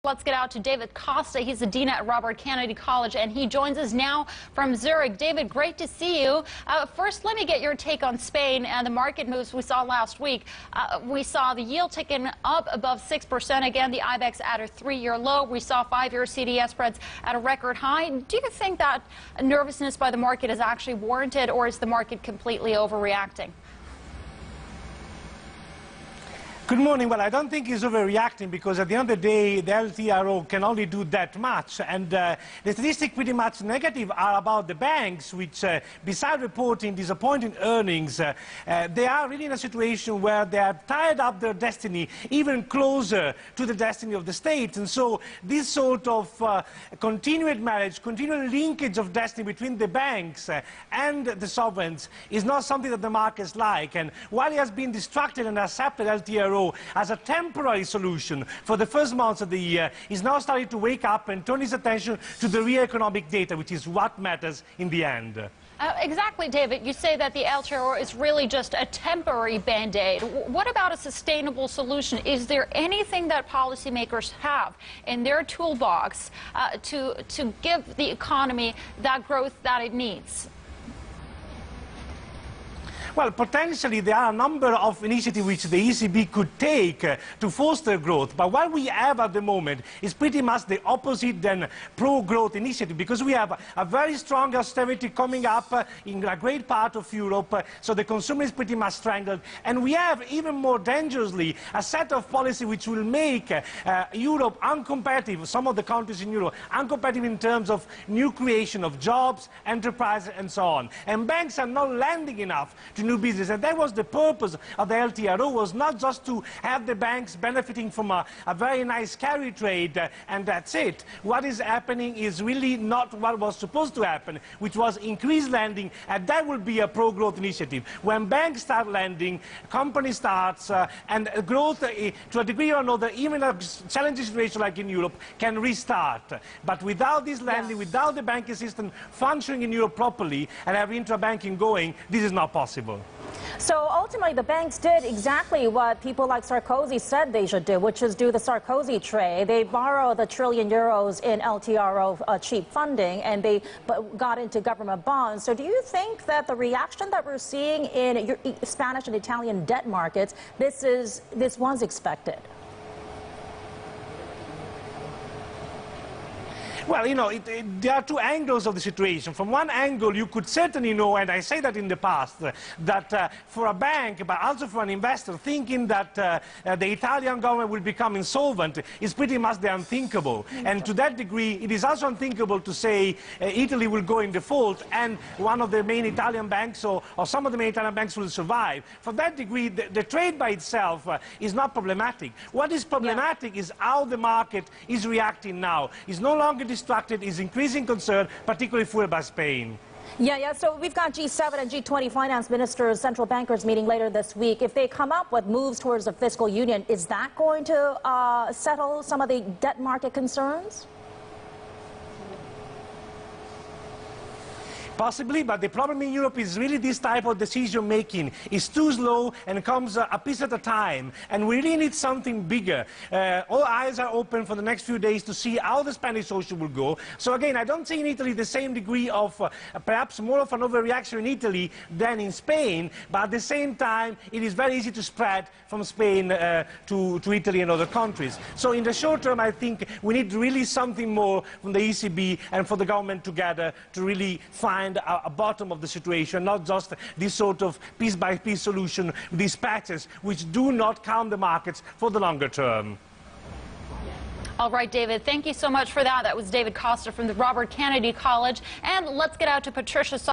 Let's get out to David Costa. He's the dean at Robert Kennedy College, and he joins us now from Zurich. David, great to see you. First, let me get your take on Spain and the market moves we saw last week. We saw the yield ticking up above 6% again, the IBEX at a 3-year low. We saw 5-year CDS spreads at a record high. Do you think that nervousness by the market is actually warranted, or is the market completely overreacting? Good morning. Well, I don't think he's overreacting, because at the end of the day, the LTRO can only do that much. And the statistics pretty much negative are about the banks, which, besides reporting disappointing earnings, they are really in a situation where they have tied up their destiny even closer to the destiny of the state. And so this sort of continued marriage, continual linkage of destiny between the banks and the sovereigns is not something that the markets like. And while he has been distracted and accepted LTRO as a temporary solution for the first months of the year, he's now starting to wake up and turn his attention to the real economic data, which is what matters in the end. Exactly, David. You say that the LTRO is really just a temporary band-aid. What about a sustainable solution? Is there anything that policymakers have in their toolbox to give the economy that growth that it needs? Well, potentially there are a number of initiatives which the ECB could take to foster growth. But what we have at the moment is pretty much the opposite than pro-growth initiative, because we have a very strong austerity coming up in a great part of Europe, so the consumer is pretty much strangled. And we have, even more dangerously, a set of policy which will make Europe uncompetitive, some of the countries in Europe, uncompetitive in terms of new creation of jobs, enterprises, and so on. And banks are not lending enough to new business, and that was the purpose of the LTRO, was not just to have the banks benefiting from a very nice carry trade and that's it. What is happening is really not what was supposed to happen, which was increased lending, and that will be a pro-growth initiative. When banks start lending, companies start, and growth to a degree or another, even a challenging situation like in Europe, can restart. But without this lending, without the banking system functioning in Europe properly and having intra-banking going, this is not possible. So ultimately, the banks did exactly what people like Sarkozy said they should do, which is do the Sarkozy trade. They borrowed €1 trillion in LTRO cheap funding, and they got into government bonds. So do you think that the reaction that we're seeing in Spanish and Italian debt markets, this was expected? Well, you know, there are two angles of the situation. From one angle, you could certainly know, and I say that in the past, that for a bank, but also for an investor, thinking that the Italian government will become insolvent is pretty much the unthinkable. And to that degree, it is also unthinkable to say Italy will go in default and one of the main Italian banks or some of the main Italian banks will survive. For that degree, the trade by itself is not problematic. What is problematic is how the market is reacting now. It's no longer distracted, is increasing concern, particularly fueled by Spain. Yeah. So we've got G7 and G20 finance ministers, central bankers meeting later this week. If they come up with moves towards a fiscal union, is that going to settle some of the debt market concerns? Possibly, but the problem in Europe is really this type of decision-making is too slow and comes a piece at a time. And we really need something bigger. All eyes are open for the next few days to see how the Spanish social will go. So again, I don't see in Italy the same degree of perhaps more of an overreaction in Italy than in Spain, but at the same time, it is very easy to spread from Spain to Italy and other countries. So in the short term, I think we need really something more from the ECB and for the government together to really find a bottom of the situation, not just this sort of piece-by-piece solution, these patches which do not calm the markets for the longer term. All right, David, thank you so much for that. That was David Costa from the Robert Kennedy College. And let's get out to Patricia.